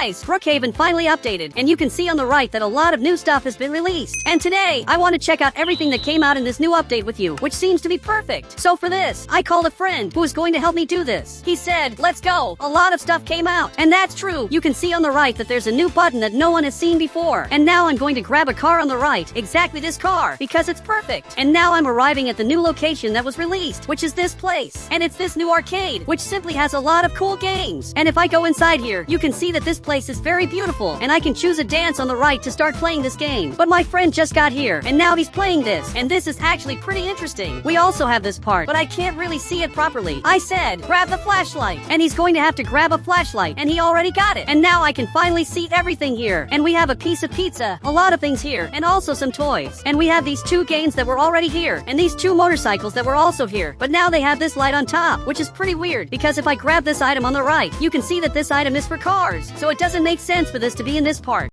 guys, Brookhaven finally updated, and you can see on the right that a lot of new stuff has been released. And today, I want to check out everything that came out in this new update with you, which seems to be perfect. So for this, I called a friend who is going to help me do this. He said, let's go. A lot of stuff came out, and that's true. You can see on the right that there's a new button that no one has seen before. And now I'm going to grab a car on the right, exactly this car, because it's perfect. And now I'm arriving at the new location that was released, which is this place. And it's this new arcade, which simply has a lot of cool games. And if I go inside here, you can see that this place is very beautiful, and I can choose a dance on the right to start playing this game. But my friend just got here, and now he's playing this, and this is actually pretty interesting. We also have this part, but I can't really see it properly. I said, grab the flashlight, and he's going to have to grab a flashlight, and he already got it. And now I can finally see everything here. And we have a piece of pizza, a lot of things here, and also some toys. And we have these two games that were already here, and these two motorcycles that were also here. But now they have this light on top, which is pretty weird, because if I grab this item on the right, you can see that this item is for cars. So it doesn't make sense for this to be in this part.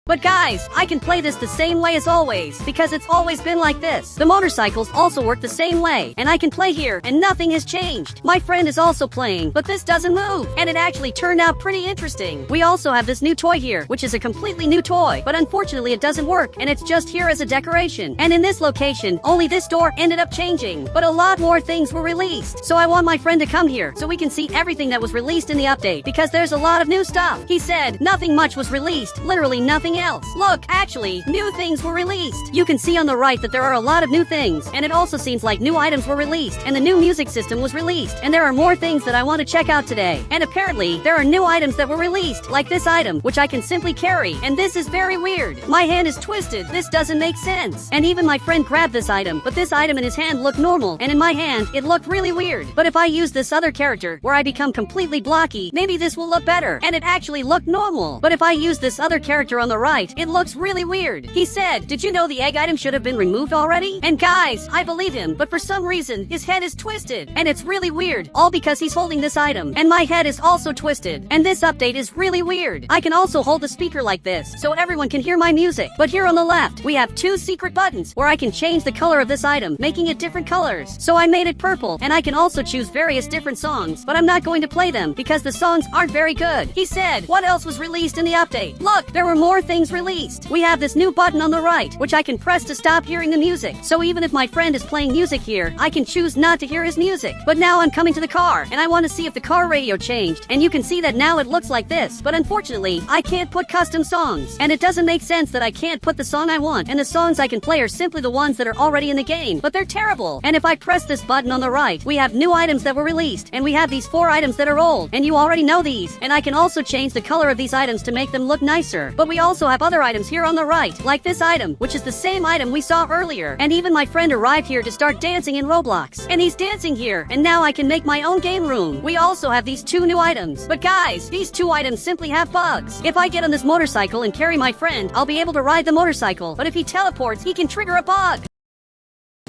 But guys, I can play this the same way as always, because it's always been like this. The motorcycles also work the same way, and I can play here, and nothing has changed. My friend is also playing, but this doesn't move, and it actually turned out pretty interesting. We also have this new toy here, which is a completely new toy, but unfortunately it doesn't work, and it's just here as a decoration. And in this location, only this door ended up changing, but a lot more things were released. So I want my friend to come here, so we can see everything that was released in the update, because there's a lot of new stuff. He said, nothing much was released, literally nothing else. Look, actually, new things were released. You can see on the right that there are a lot of new things, and it also seems like new items were released, and the new music system was released, and there are more things that I want to check out today. And apparently, there are new items that were released, like this item, which I can simply carry, and this is very weird. My hand is twisted, this doesn't make sense. And even my friend grabbed this item, but this item in his hand looked normal, and in my hand, it looked really weird. But if I use this other character, where I become completely blocky, maybe this will look better, and it actually looked normal. But if I use this other character on the right, it looks really weird. He said, did you know the egg item should have been removed already? And guys, I believe him, but for some reason, his head is twisted. And it's really weird, all because he's holding this item. And my head is also twisted. And this update is really weird. I can also hold the speaker like this, so everyone can hear my music. But here on the left, we have two secret buttons, where I can change the color of this item, making it different colors. So I made it purple, and I can also choose various different songs, but I'm not going to play them, because the songs aren't very good. He said, what else was released in the update? Look, there were more things released. We have this new button on the right, which I can press to stop hearing the music. So even if my friend is playing music here, I can choose not to hear his music. But now I'm coming to the car, and I want to see if the car radio changed. And you can see that now it looks like this. But unfortunately, I can't put custom songs. And it doesn't make sense that I can't put the song I want. And the songs I can play are simply the ones that are already in the game. But they're terrible. And if I press this button on the right, we have new items that were released. And we have these 4 items that are old. And you already know these. And I can also change the color of these items to make them look nicer. But we also have other items here on the right, like this item, which is the same item we saw earlier. And even my friend arrived here to start dancing in Roblox. And he's dancing here, and now I can make my own game room. We also have these 2 new items. But guys, these 2 items simply have bugs. If I get on this motorcycle and carry my friend, I'll be able to ride the motorcycle. But if he teleports, he can trigger a bug.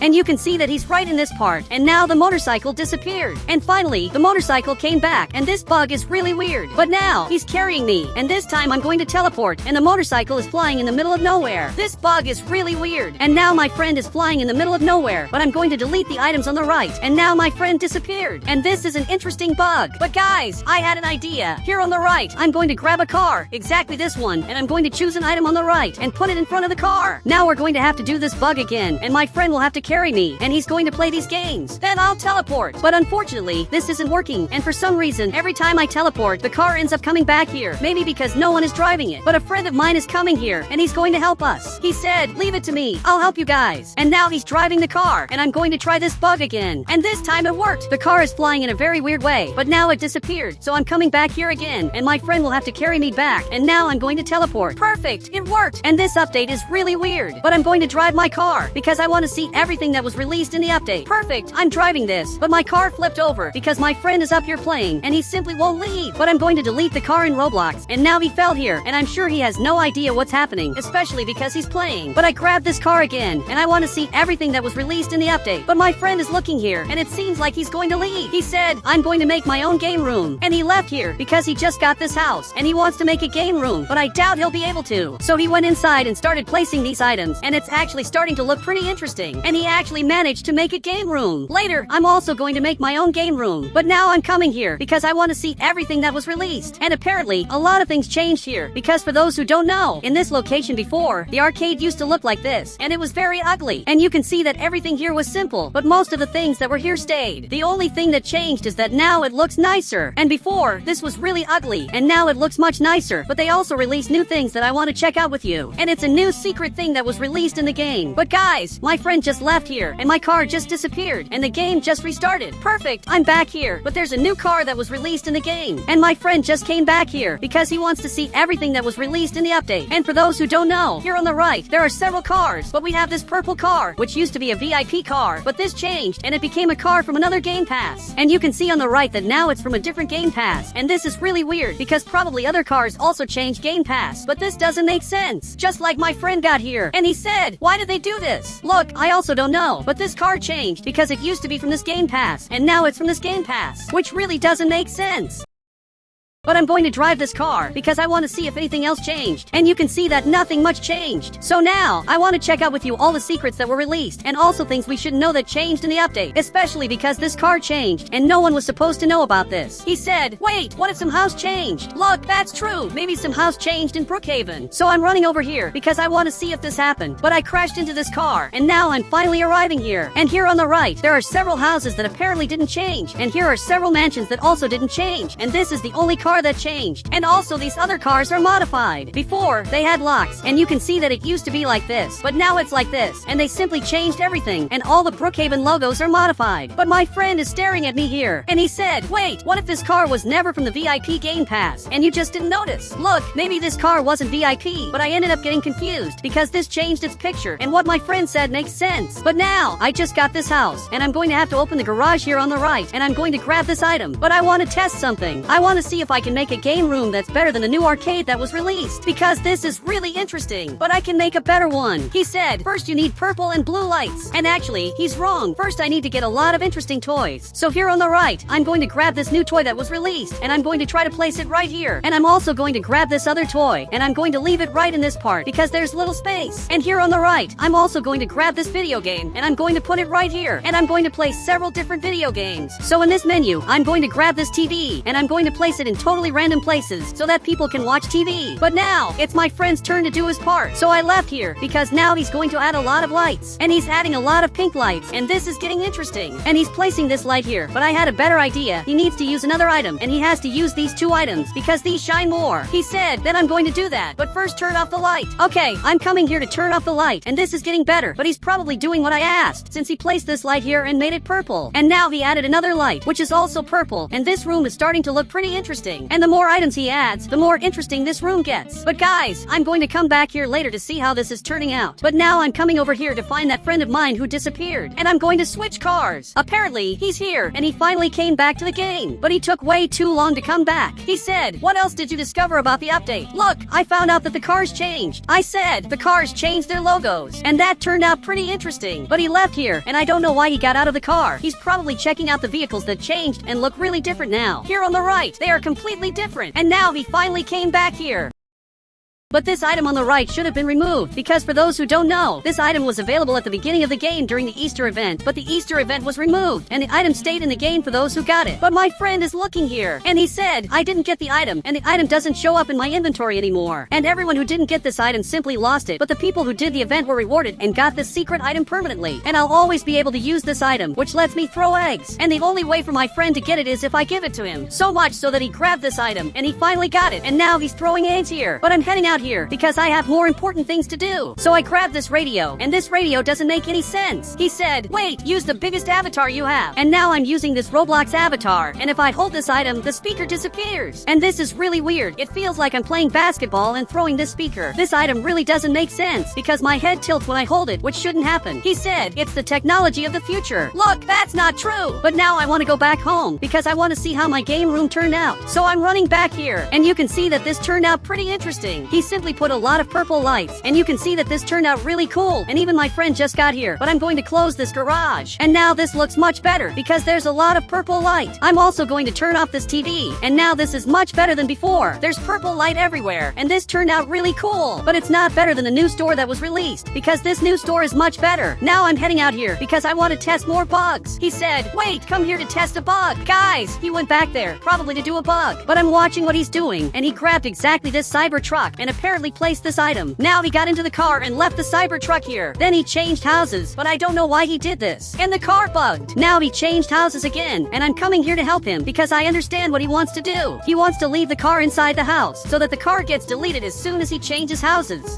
And you can see that he's right in this part, and now the motorcycle disappeared. And finally, the motorcycle came back, and this bug is really weird. But now, he's carrying me, and this time I'm going to teleport, and the motorcycle is flying in the middle of nowhere. This bug is really weird. And now my friend is flying in the middle of nowhere, but I'm going to delete the items on the right, and now my friend disappeared. And this is an interesting bug. But guys, I had an idea. Here on the right, I'm going to grab a car, exactly this one, and I'm going to choose an item on the right, and put it in front of the car. Now we're going to have to do this bug again, and my friend will have to carry me, and he's going to play these games. Then I'll teleport. But unfortunately, this isn't working, and for some reason, every time I teleport, the car ends up coming back here. Maybe because no one is driving it. But a friend of mine is coming here, and he's going to help us. He said, leave it to me. I'll help you guys. And now he's driving the car, and I'm going to try this bug again. And this time it worked. The car is flying in a very weird way, but now it disappeared. So I'm coming back here again, and my friend will have to carry me back, and now I'm going to teleport. Perfect! It worked! And this update is really weird. But I'm going to drive my car, because I want to see everything that was released in the update. Perfect, I'm driving this, but my car flipped over because my friend is up here playing, and he simply won't leave. But I'm going to delete the car in Roblox, and now he fell here, and I'm sure he has no idea what's happening, especially because he's playing. But I grabbed this car again, and I want to see everything that was released in the update. But my friend is looking here, and it seems like he's going to leave. He said, I'm going to make my own game room, and he left here because he just got this house, and he wants to make a game room, but I doubt he'll be able to. So he went inside and started placing these items, and it's actually starting to look pretty interesting. And he actually managed to make a game room. Later, I'm also going to make my own game room. But now I'm coming here because I want to see everything that was released. And apparently, a lot of things changed here. Because for those who don't know, in this location before, the arcade used to look like this. And it was very ugly. And you can see that everything here was simple. But most of the things that were here stayed. The only thing that changed is that now it looks nicer. And before, this was really ugly. And now it looks much nicer. But they also released new things that I want to check out with you. And it's a new secret thing that was released in the game. But guys, my friend just left here. And my car just disappeared. And the game just restarted. Perfect. I'm back here. But there's a new car that was released in the game. And my friend just came back here because he wants to see everything that was released in the update. And for those who don't know, here on the right, there are several cars. But we have this purple car, which used to be a VIP car. But this changed and it became a car from another game pass. And you can see on the right that now it's from a different game pass. And this is really weird because probably other cars also changed game pass. But this doesn't make sense. Just like my friend got here. And he said, why did they do this? Look, I also don't know. But this car changed because it used to be from this game pass. And now it's from this game pass. Which really doesn't make sense. But I'm going to drive this car because I want to see if anything else changed. And you can see that nothing much changed. So now, I want to check out with you all the secrets that were released and also things we should know that changed in the update. Especially because this car changed and no one was supposed to know about this. He said, wait, what if some house changed? Look, that's true. Maybe some house changed in Brookhaven. So I'm running over here because I want to see if this happened. But I crashed into this car and now I'm finally arriving here. And here on the right, there are several houses that apparently didn't change. And here are several mansions that also didn't change. And this is the only car that changed. And also these other cars are modified. Before, they had locks, and you can see that it used to be like this, but now it's like this, and they simply changed everything, and all the Brookhaven logos are modified. But my friend is staring at me here, and he said, wait, what if this car was never from the VIP Game Pass, and you just didn't notice? Look, maybe this car wasn't VIP, but I ended up getting confused, because this changed its picture, and what my friend said makes sense. But now, I just got this house, and I'm going to have to open the garage here on the right, and I'm going to grab this item, but I want to test something. I want to see if I can make a game room that's better than the new arcade that was released, because this is really interesting, but I can make a better one. He said, first you need purple and blue lights, and actually, he's wrong. First I need to get a lot of interesting toys. So here on the right, I'm going to grab this new toy that was released, and I'm going to try to place it right here, and I'm also going to grab this other toy, and I'm going to leave it right in this part, because there's little space. And here on the right, I'm also going to grab this video game, and I'm going to put it right here, and I'm going to place several different video games. So in this menu, I'm going to grab this TV, and I'm going to place it in totally random places so that people can watch TV. But now, it's my friend's turn to do his part. So I left here because now he's going to add a lot of lights. And he's adding a lot of pink lights. And this is getting interesting. And he's placing this light here. But I had a better idea. He needs to use another item. And he has to use these two items because these shine more. He said that I'm going to do that. But first turn off the light. Okay, I'm coming here to turn off the light. And this is getting better. But he's probably doing what I asked, since he placed this light here and made it purple. And now he added another light, which is also purple. And this room is starting to look pretty interesting. And the more items he adds, the more interesting this room gets. But guys, I'm going to come back here later to see how this is turning out. But now I'm coming over here to find that friend of mine who disappeared. And I'm going to switch cars. Apparently, he's here, and he finally came back to the game. But he took way too long to come back. He said, what else did you discover about the update? Look, I found out that the cars changed. I said, the cars changed their logos. And that turned out pretty interesting. But he left here, and I don't know why he got out of the car. He's probably checking out the vehicles that changed and look really different now. Here on the right, they are completely different. And now he finally came back here. But this item on the right should have been removed, because for those who don't know, this item was available at the beginning of the game during the Easter event, but the Easter event was removed, and the item stayed in the game for those who got it. But my friend is looking here, and he said, I didn't get the item, and the item doesn't show up in my inventory anymore. And everyone who didn't get this item simply lost it, but the people who did the event were rewarded and got this secret item permanently. And I'll always be able to use this item, which lets me throw eggs. And the only way for my friend to get it is if I give it to him. So much so that he grabbed this item, and he finally got it, and now he's throwing eggs here. But I'm heading out here, because I have more important things to do. So I grabbed this radio, and this radio doesn't make any sense. He said, wait, use the biggest avatar you have. And now I'm using this Roblox avatar, and if I hold this item, the speaker disappears. And this is really weird. It feels like I'm playing basketball and throwing this speaker. This item really doesn't make sense, because my head tilts when I hold it, which shouldn't happen. He said, it's the technology of the future. Look, that's not true. But now I want to go back home, because I want to see how my game room turned out. So I'm running back here, and you can see that this turned out pretty interesting. He simply put a lot of purple lights, and you can see that this turned out really cool, and even my friend just got here, but I'm going to close this garage. And now this looks much better, because there's a lot of purple light. I'm also going to turn off this TV, and now this is much better than before. There's purple light everywhere, and this turned out really cool, but it's not better than the new store that was released, because this new store is much better. Now I'm heading out here, because I want to test more bugs. He said, wait, come here to test a bug. Guys, he went back there, probably to do a bug, but I'm watching what he's doing, and he grabbed exactly this cyber truck, and apparently placed this item. Now he got into the car and left the cyber truck here. Then he changed houses, but I don't know why he did this. And the car bugged. Now he changed houses again, and I'm coming here to help him, because I understand what he wants to do. He wants to leave the car inside the house, so that the car gets deleted as soon as he changes houses.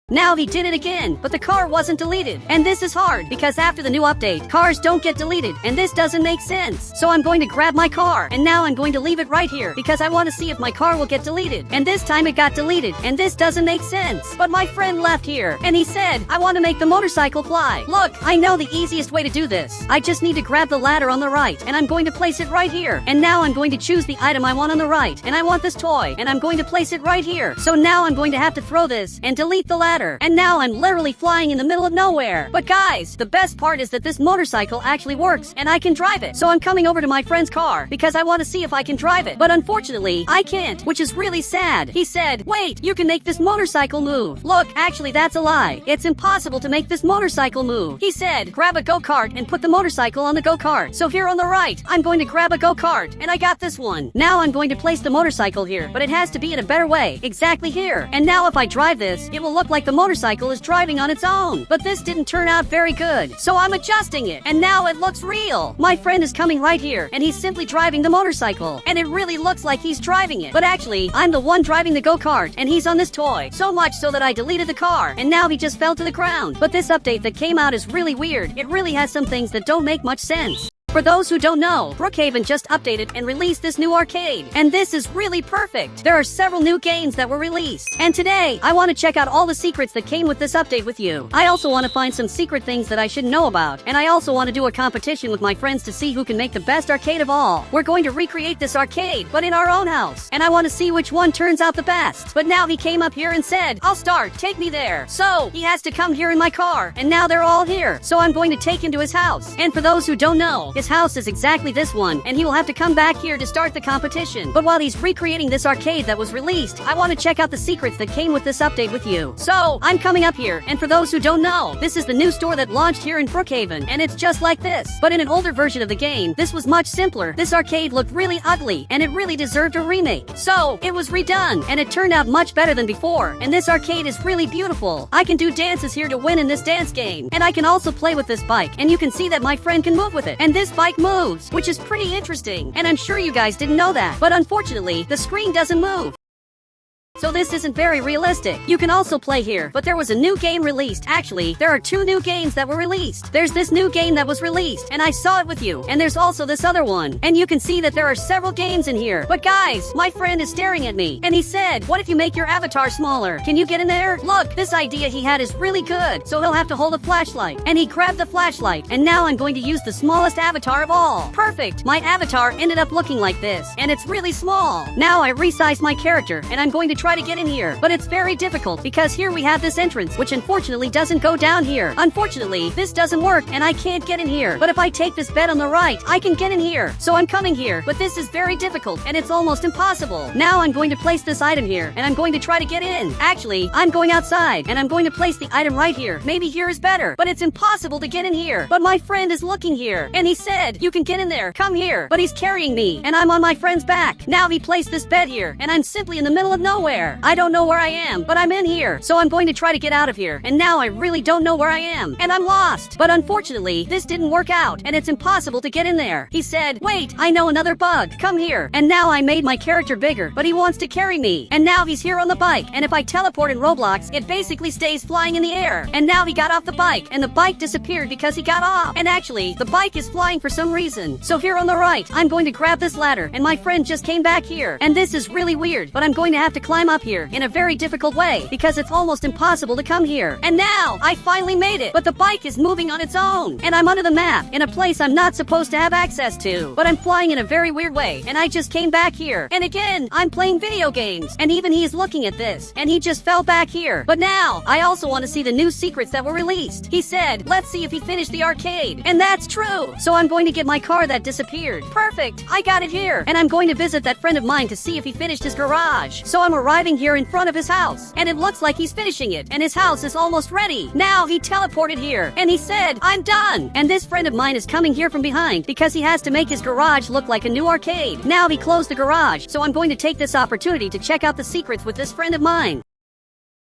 Now he did it again, but the car wasn't deleted. And this is hard, because after the new update, cars don't get deleted, and this doesn't make sense. So I'm going to grab my car, and now I'm going to leave it right here, because I want to see if my car will get deleted. And this time it got deleted, and this doesn't make sense. But my friend left here, and he said, I want to make the motorcycle fly. Look, I know the easiest way to do this. I just need to grab the ladder on the right, and I'm going to place it right here. And now I'm going to choose the item I want on the right, and I want this toy, and I'm going to place it right here. So now I'm going to have to throw this, and delete the ladder. And now I'm literally flying in the middle of nowhere. But guys, the best part is that this motorcycle actually works, and I can drive it. So I'm coming over to my friend's car, because I want to see if I can drive it. But unfortunately, I can't, which is really sad. He said, wait, you can make this motorcycle move. Look, actually that's a lie. It's impossible to make this motorcycle move. He said, grab a go-kart and put the motorcycle on the go-kart. So here on the right, I'm going to grab a go-kart, and I got this one. Now I'm going to place the motorcycle here, but it has to be in a better way, exactly here. And now if I drive this, it will look like the motorcycle is driving on its own. But this didn't turn out very good, so I'm adjusting it, and now it looks real. My friend is coming right here, and he's simply driving the motorcycle, and it really looks like he's driving it. But actually, I'm the one driving the go-kart, and he's on this toy. So much so that I deleted the car, and now he just fell to the ground. But this update that came out is really weird. It really has some things that don't make much sense. For those who don't know, Brookhaven just updated and released this new arcade, and this is really perfect. There are several new games that were released, and today, I want to check out all the secrets that came with this update with you. I also want to find some secret things that I should know about, and I also want to do a competition with my friends to see who can make the best arcade of all. We're going to recreate this arcade, but in our own house, and I want to see which one turns out the best. But now he came up here and said, I'll start, take me there. So, he has to come here in my car, and now they're all here, so I'm going to take him to his house. And for those who don't know, his house is exactly this one, and he will have to come back here to start the competition. But while he's recreating this arcade that was released, I want to check out the secrets that came with this update with you. So, I'm coming up here, and for those who don't know, this is the new store that launched here in Brookhaven, and it's just like this. But in an older version of the game, this was much simpler. This arcade looked really ugly, and it really deserved a remake. So, it was redone, and it turned out much better than before, and this arcade is really beautiful. I can do dances here to win in this dance game, and I can also play with this bike, and you can see that my friend can move with it, and this bike moves, which is pretty interesting, and I'm sure you guys didn't know that. But unfortunately, the screen doesn't move. So this isn't very realistic. You can also play here, but there was a new game released. Actually, there are two new games that were released. There's this new game that was released, and I saw it with you. And there's also this other one. And you can see that there are several games in here. But guys, my friend is staring at me, and he said, what if you make your avatar smaller? Can you get in there? Look, this idea he had is really good. So he'll have to hold a flashlight. And he grabbed the flashlight, and now I'm going to use the smallest avatar of all. Perfect! My avatar ended up looking like this, and it's really small. Now I resized my character, and I'm going to try to get in here, but it's very difficult because here we have this entrance, which unfortunately doesn't go down here. Unfortunately, this doesn't work, and I can't get in here. But if I take this bed on the right, I can get in here. So I'm coming here, but this is very difficult, and it's almost impossible. Now I'm going to place this item here, and I'm going to try to get in. Actually, I'm going outside, and I'm going to place the item right here. Maybe here is better, but it's impossible to get in here. But my friend is looking here, and he said, you can get in there, come here. But he's carrying me, and I'm on my friend's back. Now he placed this bed here, and I'm simply in the middle of nowhere. I don't know where I am, but I'm in here. So I'm going to try to get out of here. And now I really don't know where I am. And I'm lost. But unfortunately, this didn't work out. And it's impossible to get in there. He said, wait, I know another bug. Come here. And now I made my character bigger, but he wants to carry me. And now he's here on the bike. And if I teleport in Roblox, it basically stays flying in the air. And now he got off the bike. And the bike disappeared because he got off. And actually, the bike is flying for some reason. So here on the right, I'm going to grab this ladder. And my friend just came back here. And this is really weird, but I'm going to have to climb up here in a very difficult way because it's almost impossible to come here. And now, I finally made it, but the bike is moving on its own. And I'm under the map in a place I'm not supposed to have access to. But I'm flying in a very weird way, and I just came back here. And again, I'm playing video games. And even he is looking at this, and he just fell back here. But now, I also want to see the new secrets that were released. He said, let's see if he finished the arcade. And that's true. So I'm going to get my car that disappeared. Perfect. I got it here. And I'm going to visit that friend of mine to see if he finished his garage. So I'm arriving here in front of his house. And it looks like he's finishing it. And his house is almost ready. Now he teleported here. And he said, I'm done. And this friend of mine is coming here from behind because he has to make his garage look like a new arcade. Now he closed the garage. So I'm going to take this opportunity to check out the secrets with this friend of mine.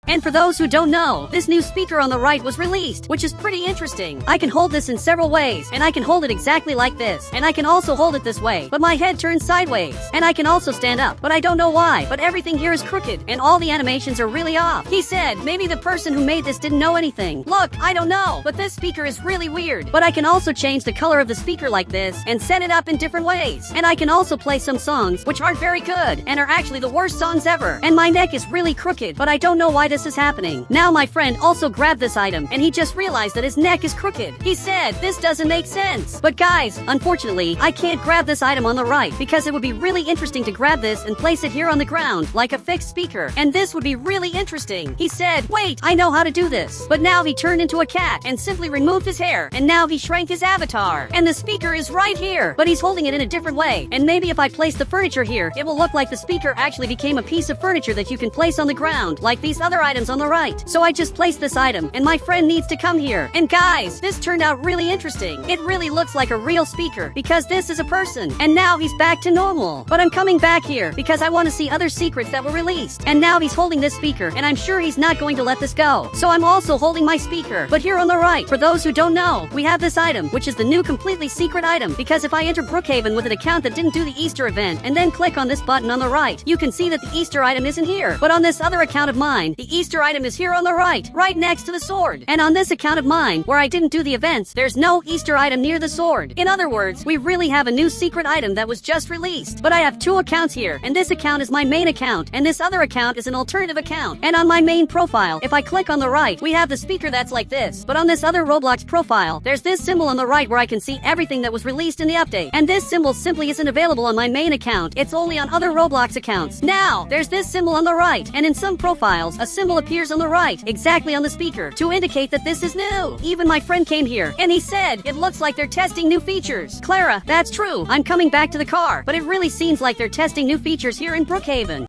And for those who don't know, this new speaker on the right was released, which is pretty interesting. I can hold this in several ways, and I can hold it exactly like this, and I can also hold it this way, but my head turns sideways, and I can also stand up, but I don't know why, but everything here is crooked, and all the animations are really off. He said, maybe the person who made this didn't know anything. Look, I don't know, but this speaker is really weird, but I can also change the color of the speaker like this, and set it up in different ways, and I can also play some songs, which aren't very good, and are actually the worst songs ever, and my neck is really crooked, but I don't know why this is happening. Now my friend also grabbed this item and he just realized that his neck is crooked. He said, this doesn't make sense. But guys, unfortunately, I can't grab this item on the right because it would be really interesting to grab this and place it here on the ground like a fixed speaker. And this would be really interesting. He said, wait, I know how to do this. But now he turned into a cat and simply removed his hair. And now he shrank his avatar. And the speaker is right here. But he's holding it in a different way. And maybe if I place the furniture here, it will look like the speaker actually became a piece of furniture that you can place on the ground, like these other items on the right. So I just placed this item, and my friend needs to come here. And guys, this turned out really interesting. It really looks like a real speaker, because this is a person. And now he's back to normal. But I'm coming back here, because I want to see other secrets that were released. And now he's holding this speaker, and I'm sure he's not going to let this go. So I'm also holding my speaker. But here on the right, for those who don't know, we have this item, which is the new completely secret item, because if I enter Brookhaven with an account that didn't do the Easter event, and then click on this button on the right, you can see that the Easter item isn't here. But on this other account of mine, the Easter item is here on the right next to the sword. And on this account of mine, where I didn't do the events, there's no Easter item near the sword. In other words, we really have a new secret item that was just released. But I have two accounts here, and this account is my main account, and this other account is an alternative account. And on my main profile, if I click on the right, we have the speaker that's like this. But on this other Roblox profile, there's this symbol on the right where I can see everything that was released in the update. And this symbol simply isn't available on my main account. It's only on other Roblox accounts. Now, there's this symbol on the right, and in some profiles, a symbol appears on the right, exactly on the speaker, to indicate that this is new. Even my friend came here, and he said, it looks like they're testing new features. Clara, that's true. I'm coming back to the car, but it really seems like they're testing new features here in Brookhaven.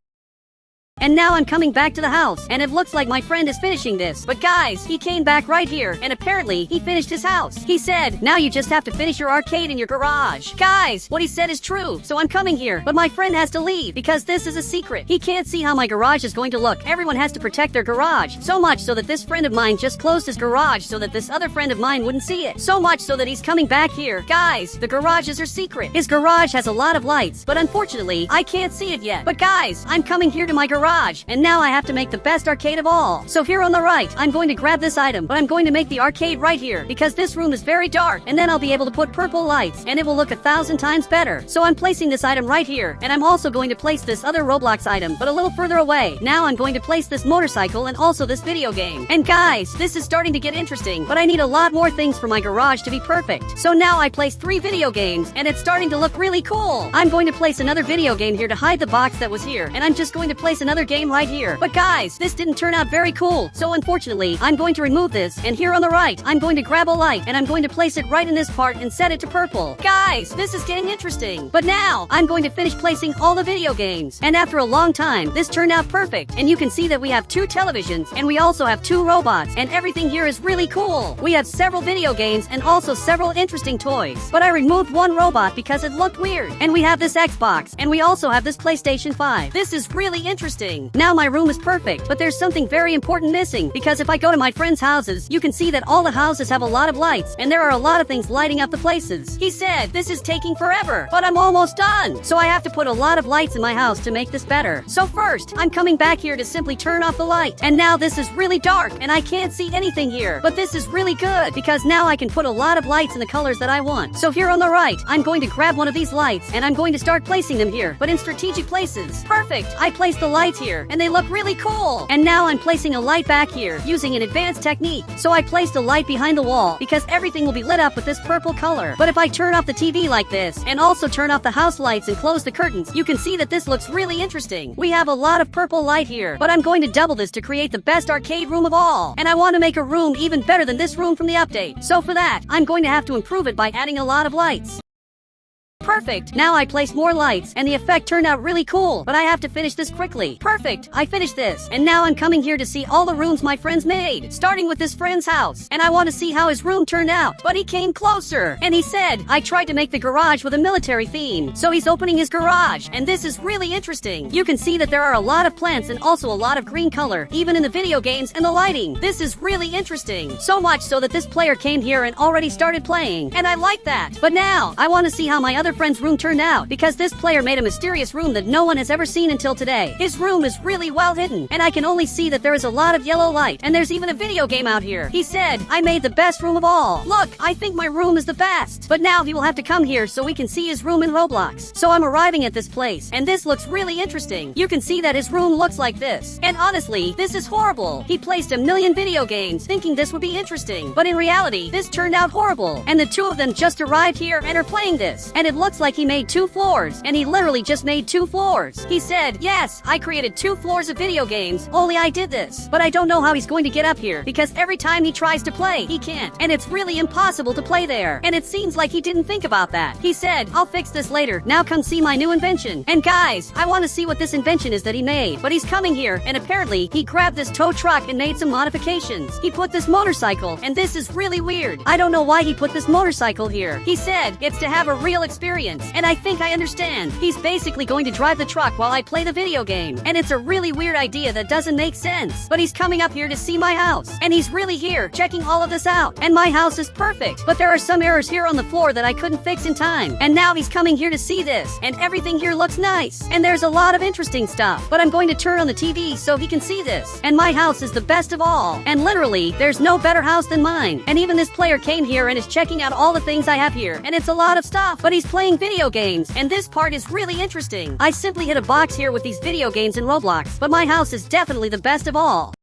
And now I'm coming back to the house, and it looks like my friend is finishing this. But guys, he came back right here, and apparently, he finished his house. He said, now you just have to finish your arcade in your garage. Guys, what he said is true, so I'm coming here. But my friend has to leave, because this is a secret. He can't see how my garage is going to look. Everyone has to protect their garage. So much so that this friend of mine just closed his garage so that this other friend of mine wouldn't see it. So much so that he's coming back here. Guys, the garages are secret. His garage has a lot of lights, but unfortunately, I can't see it yet. But guys, I'm coming here to my garage. And now I have to make the best arcade of all. So here on the right, I'm going to grab this item, but I'm going to make the arcade right here, because this room is very dark, and then I'll be able to put purple lights, and it will look 1,000 times better. So I'm placing this item right here, and I'm also going to place this other Roblox item, but a little further away. Now I'm going to place this motorcycle and also this video game. And guys, this is starting to get interesting, but I need a lot more things for my garage to be perfect. So now I placed 3 video games, and it's starting to look really cool. I'm going to place another video game here to hide the box that was here, and I'm just going to place another game right here. But guys, this didn't turn out very cool, so unfortunately, I'm going to remove this, and here on the right, I'm going to grab a light, and I'm going to place it right in this part and set it to purple. Guys, this is getting interesting. But now, I'm going to finish placing all the video games, and after a long time, this turned out perfect, and you can see that we have 2 televisions, and we also have 2 robots, and everything here is really cool. We have several video games, and also several interesting toys. But I removed 1 robot because it looked weird, and we have this Xbox, and we also have this PlayStation 5. This is really interesting. Now my room is perfect, but there's something very important missing, because if I go to my friends' houses, you can see that all the houses have a lot of lights, and there are a lot of things lighting up the places. He said, this is taking forever, but I'm almost done. So I have to put a lot of lights in my house to make this better. So first, I'm coming back here to simply turn off the light. And now this is really dark, and I can't see anything here. But this is really good, because now I can put a lot of lights in the colors that I want. So here on the right, I'm going to grab one of these lights, and I'm going to start placing them here, but in strategic places. Perfect! I placed the light lights here, and they look really cool. And now I'm placing a light back here, using an advanced technique. So I placed a light behind the wall, because everything will be lit up with this purple color. But if I turn off the TV like this, and also turn off the house lights and close the curtains, you can see that this looks really interesting. We have a lot of purple light here, but I'm going to double this to create the best arcade room of all. And I want to make a room even better than this room from the update. So for that, I'm going to have to improve it by adding a lot of lights. Perfect. Now I placed more lights, and the effect turned out really cool, but I have to finish this quickly. Perfect. I finished this, and now I'm coming here to see all the rooms my friends made, starting with this friend's house, and I want to see how his room turned out. But he came closer, and he said, I tried to make the garage with a military theme, so he's opening his garage, and this is really interesting. You can see that there are a lot of plants and also a lot of green color, even in the video games and the lighting. This is really interesting. So much so that this player came here and already started playing, and I like that. But now, I want to see how my other friend's room turned out, because this player made a mysterious room that no one has ever seen until today. His room is really well hidden, and I can only see that there is a lot of yellow light, and there's even a video game out here. He said, I made the best room of all. Look, I think my room is the best. But now he will have to come here so we can see his room in Roblox. So I'm arriving at this place, and this looks really interesting. You can see that his room looks like this. And honestly, this is horrible. He placed a million video games, thinking this would be interesting. But in reality, this turned out horrible. And the two of them just arrived here and are playing this. And it looks like he made 2 floors, and he literally just made 2 floors. He said, yes, I created 2 floors of video games, only I did this. But I don't know how he's going to get up here, because every time he tries to play, he can't. And it's really impossible to play there. And it seems like he didn't think about that. He said, I'll fix this later. Now come see my new invention. And guys, I want to see what this invention is that he made. But he's coming here, and apparently, he grabbed this tow truck and made some modifications. He put this motorcycle, and this is really weird. I don't know why he put this motorcycle here. He said, it's to have a real experience. And I think I understand. He's basically going to drive the truck while I play the video game. And it's a really weird idea that doesn't make sense. But he's coming up here to see my house. And he's really here, checking all of this out. And my house is perfect. But there are some errors here on the floor that I couldn't fix in time. And now he's coming here to see this. And everything here looks nice. And there's a lot of interesting stuff. But I'm going to turn on the TV so he can see this. And my house is the best of all. And literally, there's no better house than mine. And even this player came here and is checking out all the things I have here. And it's a lot of stuff. But he's playing video games. And this part is really interesting. I simply hit a box here with these video games in Roblox, but my house is definitely the best of all.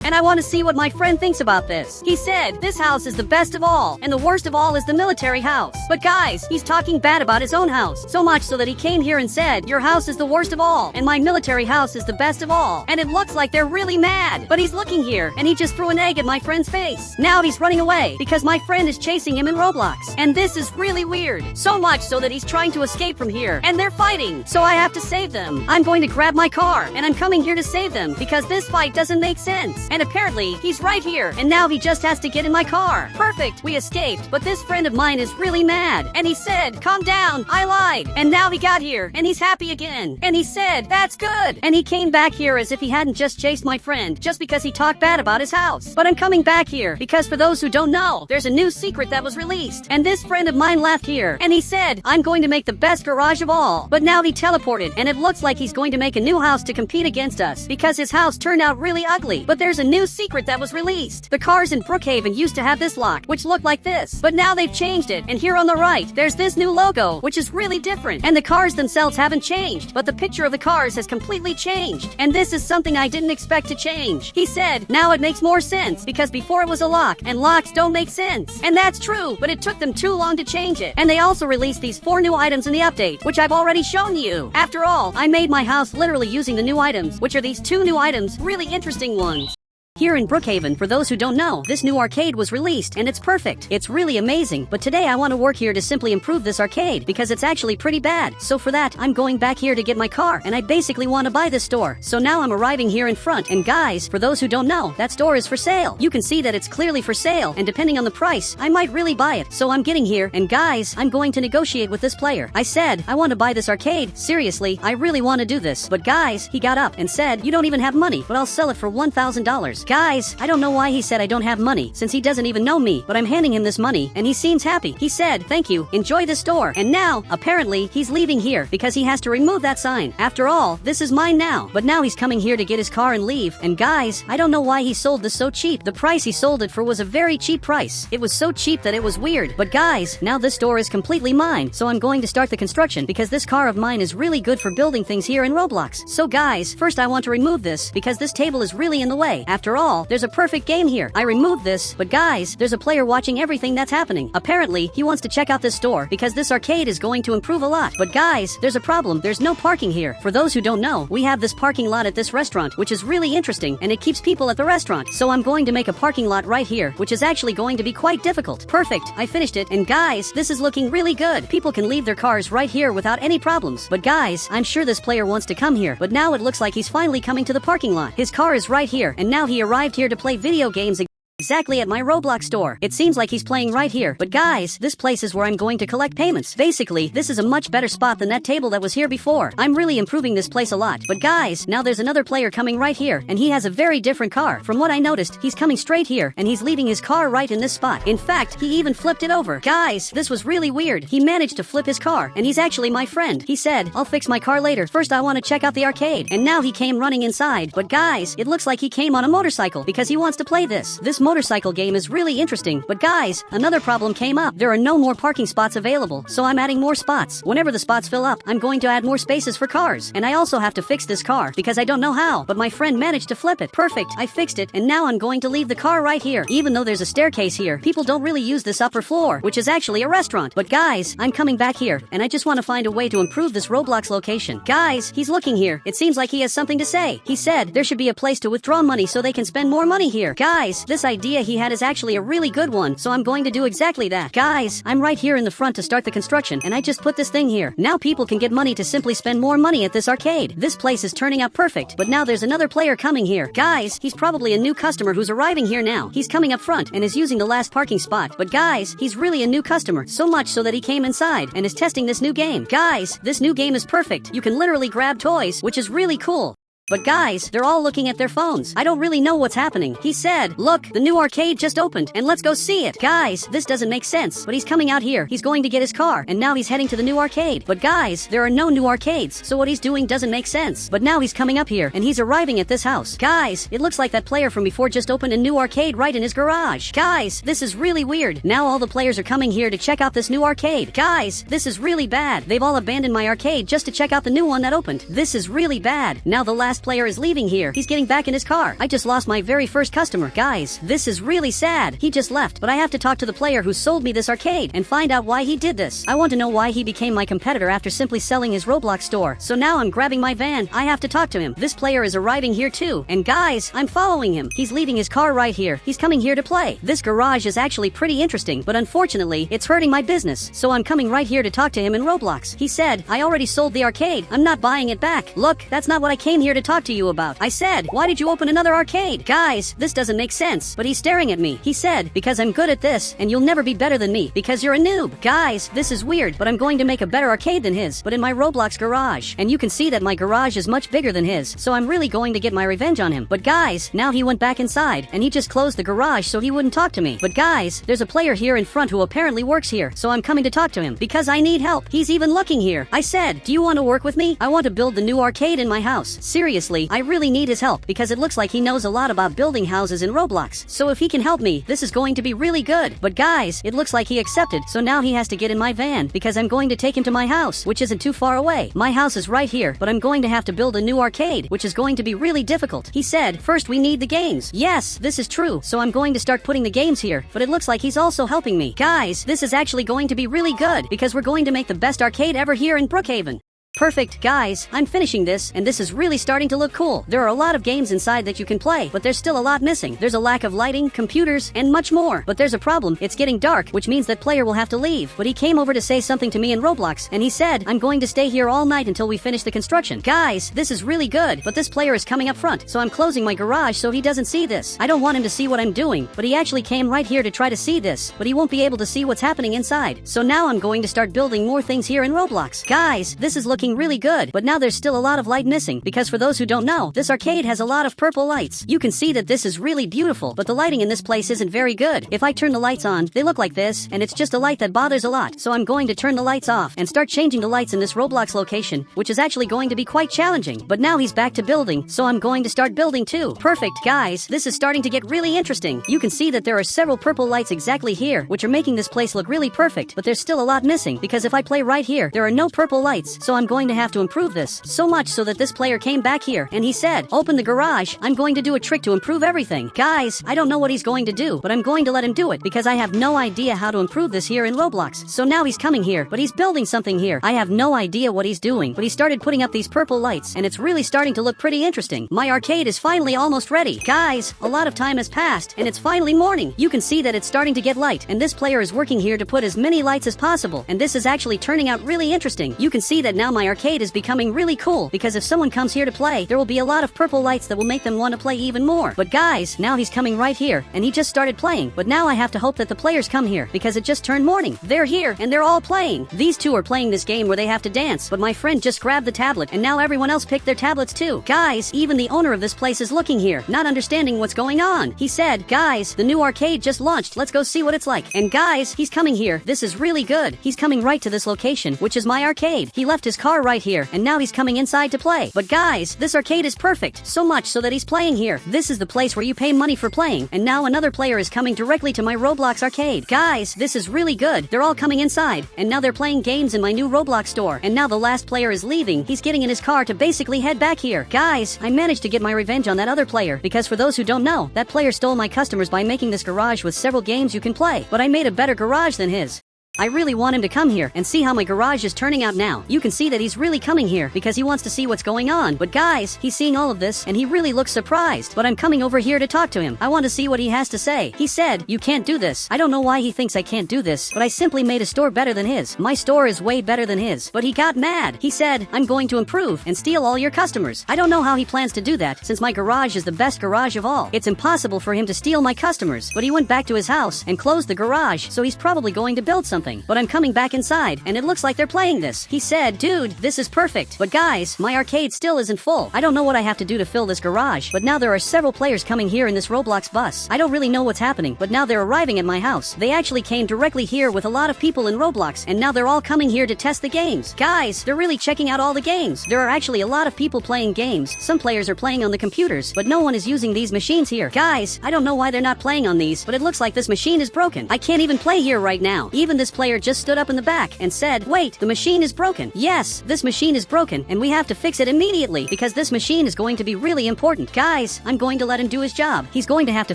And I want to see what my friend thinks about this. He said, this house is the best of all, and the worst of all is the military house. But guys, he's talking bad about his own house. So much so that he came here and said, your house is the worst of all, and my military house is the best of all. And it looks like they're really mad. But he's looking here, and he just threw an egg at my friend's face. Now he's running away, because my friend is chasing him in Roblox. And this is really weird. So much so that he's trying to escape from here, and they're fighting. So I have to save them. I'm going to grab my car, and I'm coming here to save them, because this fight doesn't make sense. And apparently, he's right here, and now he just has to get in my car. Perfect, we escaped, but this friend of mine is really mad. And he said, calm down, I lied. And now he got here, and he's happy again. And he said, that's good. And he came back here as if he hadn't just chased my friend, just because he talked bad about his house. But I'm coming back here, because for those who don't know, there's a new secret that was released. And this friend of mine left here, and he said, I'm going to make the best garage of all. But now he teleported, and it looks like he's going to make a new house to compete against us, because his house turned out really ugly. But there's a new secret that was released. The cars in Brookhaven used to have this lock, which looked like this. But now they've changed it, and here on the right, there's this new logo, which is really different. And the cars themselves haven't changed, but the picture of the cars has completely changed. And this is something I didn't expect to change. He said, now it makes more sense, because before it was a lock, and locks don't make sense. And that's true, but it took them too long to change it. And they also released these 4 new items in the update, which I've already shown you. After all, I made my house literally using the new items, which are these 2 new items, really interesting ones. Here in Brookhaven, for those who don't know, this new arcade was released, and it's perfect. It's really amazing, but today I want to work here to simply improve this arcade, because it's actually pretty bad. So for that, I'm going back here to get my car, and I basically want to buy this store. So now I'm arriving here in front, and guys, for those who don't know, that store is for sale. You can see that it's clearly for sale, and depending on the price, I might really buy it. So I'm getting here, and guys, I'm going to negotiate with this player. I said, I want to buy this arcade. Seriously, I really want to do this. But guys, he got up and said, you don't even have money, but I'll sell it for $1,000. Guys, I don't know why he said I don't have money, since he doesn't even know me, but I'm handing him this money, and he seems happy. He said, thank you, enjoy the store. And now, apparently, he's leaving here, because he has to remove that sign. After all, this is mine now. But now he's coming here to get his car and leave. And guys, I don't know why he sold this so cheap. The price he sold it for was a very cheap price. It was so cheap that it was weird. But guys, now this store is completely mine, so I'm going to start the construction, because this car of mine is really good for building things here in Roblox. So guys, first I want to remove this, because this table is really in the way. After all, there's a perfect game here. I removed this, but guys, there's a player watching everything that's happening. Apparently, he wants to check out this store, because this arcade is going to improve a lot. But guys, there's a problem. There's no parking here. For those who don't know, we have this parking lot at this restaurant, which is really interesting, and it keeps people at the restaurant. So I'm going to make a parking lot right here, which is actually going to be quite difficult. Perfect, I finished it, and guys, this is looking really good. People can leave their cars right here without any problems. But guys, I'm sure this player wants to come here, but now it looks like he's finally coming to the parking lot. His car is right here, and now he arrived here to play video games exactly at my Roblox store. It seems like he's playing right here. But guys, this place is where I'm going to collect payments. Basically, this is a much better spot than that table that was here before. I'm really improving this place a lot. But guys, now there's another player coming right here, and he has a very different car. From what I noticed, he's coming straight here, and he's leaving his car right in this spot. In fact, he even flipped it over. Guys, this was really weird. He managed to flip his car, and he's actually my friend. He said, I'll fix my car later. First, I want to check out the arcade. And now he came running inside. But guys, it looks like he came on a motorcycle, because he wants to play this. This motorcycle game is really interesting. But guys, another problem came up. There are no more parking spots available, so I'm adding more spots. Whenever the spots fill up, I'm going to add more spaces for cars. And I also have to fix this car, because I don't know how, but my friend managed to flip it. Perfect, I fixed it, and now I'm going to leave the car right here. Even though there's a staircase here, people don't really use this upper floor, which is actually a restaurant. But guys, I'm coming back here, and I just want to find a way to improve this Roblox location. Guys, he's looking here. It seems like he has something to say. He said there should be a place to withdraw money so they can spend more money here. Guys, this idea he had is actually a really good one, so I'm going to do exactly that. Guys, I'm right here in the front to start the construction, and I just put this thing here. Now people can get money to simply spend more money at this arcade. This place is turning out perfect, but now there's another player coming here. Guys, he's probably a new customer who's arriving here now. He's coming up front and is using the last parking spot. But guys, he's really a new customer, so much so that he came inside and is testing this new game. Guys, this new game is perfect. You can literally grab toys, which is really cool. But guys, they're all looking at their phones. I don't really know what's happening. He said, look, the new arcade just opened, and let's go see it. Guys, this doesn't make sense, but he's coming out here. He's going to get his car, and now he's heading to the new arcade. But guys, there are no new arcades, so what he's doing doesn't make sense. But now he's coming up here, and he's arriving at this house. Guys, it looks like that player from before just opened a new arcade right in his garage. Guys, this is really weird. Now all the players are coming here to check out this new arcade. Guys, this is really bad. They've all abandoned my arcade just to check out the new one that opened. This is really bad. Now the last player is leaving here. He's getting back in his car. I just lost my very first customer. Guys, this is really sad. He just left, but I have to talk to the player who sold me this arcade and find out why he did this. I want to know why he became my competitor after simply selling his Roblox store. So now I'm grabbing my van. I have to talk to him. This player is arriving here too. And guys, I'm following him. He's leaving his car right here. He's coming here to play. This garage is actually pretty interesting, but unfortunately, it's hurting my business. So I'm coming right here to talk to him in Roblox. He said, I already sold the arcade. I'm not buying it back. Look, that's not what I came here to talk to you about. I said, why did you open another arcade? Guys, this doesn't make sense, but he's staring at me. He said, because I'm good at this, and you'll never be better than me, because you're a noob. Guys, this is weird, but I'm going to make a better arcade than his, but in my Roblox garage. And you can see that my garage is much bigger than his, so I'm really going to get my revenge on him. But guys, now he went back inside, and he just closed the garage so he wouldn't talk to me. But guys, there's a player here in front who apparently works here, so I'm coming to talk to him, because I need help. He's even looking here. I said, do you want to work with me? I want to build the new arcade in my house. Seriously, I really need his help, because it looks like he knows a lot about building houses in Roblox. So if he can help me, this is going to be really good. But guys, it looks like he accepted, so now he has to get in my van, because I'm going to take him to my house, which isn't too far away. My house is right here, but I'm going to have to build a new arcade, which is going to be really difficult. He said, first we need the games. Yes, this is true, so I'm going to start putting the games here, but it looks like he's also helping me. Guys, this is actually going to be really good, because we're going to make the best arcade ever here in Brookhaven. Perfect, guys, I'm finishing this, and this is really starting to look cool. There are a lot of games inside that you can play, but there's still a lot missing. There's a lack of lighting, computers, and much more. But there's a problem. It's getting dark, which means that player will have to leave. But he came over to say something to me in Roblox, and he said, I'm going to stay here all night until we finish the construction. Guys, this is really good, but this player is coming up front, so I'm closing my garage so he doesn't see this. I don't want him to see what I'm doing, but he actually came right here to try to see this, but he won't be able to see what's happening inside. So now I'm going to start building more things here in Roblox. Guys, this is looking looking really good, but now there's still a lot of light missing, because for those who don't know, this arcade has a lot of purple lights. You can see that this is really beautiful, but the lighting in this place isn't very good. If I turn the lights on, they look like this, and it's just a light that bothers a lot. So I'm going to turn the lights off and start changing the lights in this Roblox location, which is actually going to be quite challenging. But now he's back to building, so I'm going to start building too. Perfect, guys, this is starting to get really interesting. You can see that there are several purple lights exactly here, which are making this place look really perfect, but there's still a lot missing, because if I play right here, there are no purple lights, so I'm going to have to improve this. So much so that this player came back here, and he said, open the garage, I'm going to do a trick to improve everything. Guys, I don't know what he's going to do, but I'm going to let him do it, because I have no idea how to improve this here in Roblox. So now he's coming here, but he's building something here. I have no idea what he's doing, but he started putting up these purple lights, and it's really starting to look pretty interesting. My arcade is finally almost ready. Guys, a lot of time has passed, and it's finally morning. You can see that it's starting to get light, and this player is working here to put as many lights as possible, and this is actually turning out really interesting. You can see that now my arcade is becoming really cool, because if someone comes here to play, there will be a lot of purple lights that will make them want to play even more. But guys, now he's coming right here, and he just started playing, but now I have to hope that the players come here, because it just turned morning. They're here, and they're all playing. These two are playing this game where they have to dance, but my friend just grabbed the tablet, and now everyone else picked their tablets too. Guys, even the owner of this place is looking here, not understanding what's going on. He said, guys, the new arcade just launched, let's go see what it's like. And guys, he's coming here. This is really good. He's coming right to this location, which is my arcade. He left his car right here, and now he's coming inside to play. But guys, this arcade is perfect, so much so that he's playing here. This is the place where you pay money for playing, and now another player is coming directly to my Roblox arcade. Guys, this is really good. They're all coming inside, and now they're playing games in my new Roblox store, and now the last player is leaving. He's getting in his car to basically head back here. Guys, I managed to get my revenge on that other player, because for those who don't know, that player stole my customers by making this garage with several games you can play, but I made a better garage than his. I really want him to come here and see how my garage is turning out now. You can see that he's really coming here because he wants to see what's going on. But guys, he's seeing all of this and he really looks surprised. But I'm coming over here to talk to him. I want to see what he has to say. He said, you can't do this. I don't know why he thinks I can't do this, but I simply made a store better than his. My store is way better than his. But he got mad. He said, I'm going to improve and steal all your customers. I don't know how he plans to do that since my garage is the best garage of all. It's impossible for him to steal my customers. But he went back to his house and closed the garage, so he's probably going to build something. But I'm coming back inside, and it looks like they're playing this. He said, dude, this is perfect. But guys, my arcade still isn't full. I don't know what I have to do to fill this garage, but now there are several players coming here in this Roblox bus. I don't really know what's happening, but now they're arriving at my house. They actually came directly here with a lot of people in Roblox, and now they're all coming here to test the games. Guys, they're really checking out all the games. There are actually a lot of people playing games. Some players are playing on the computers, but no one is using these machines here. Guys, I don't know why they're not playing on these, but it looks like this machine is broken. I can't even play here right now. Even this player just stood up in the back and said, wait, the machine is broken. Yes, this machine is broken, and we have to fix it immediately because this machine is going to be really important. Guys, I'm going to let him do his job. He's going to have to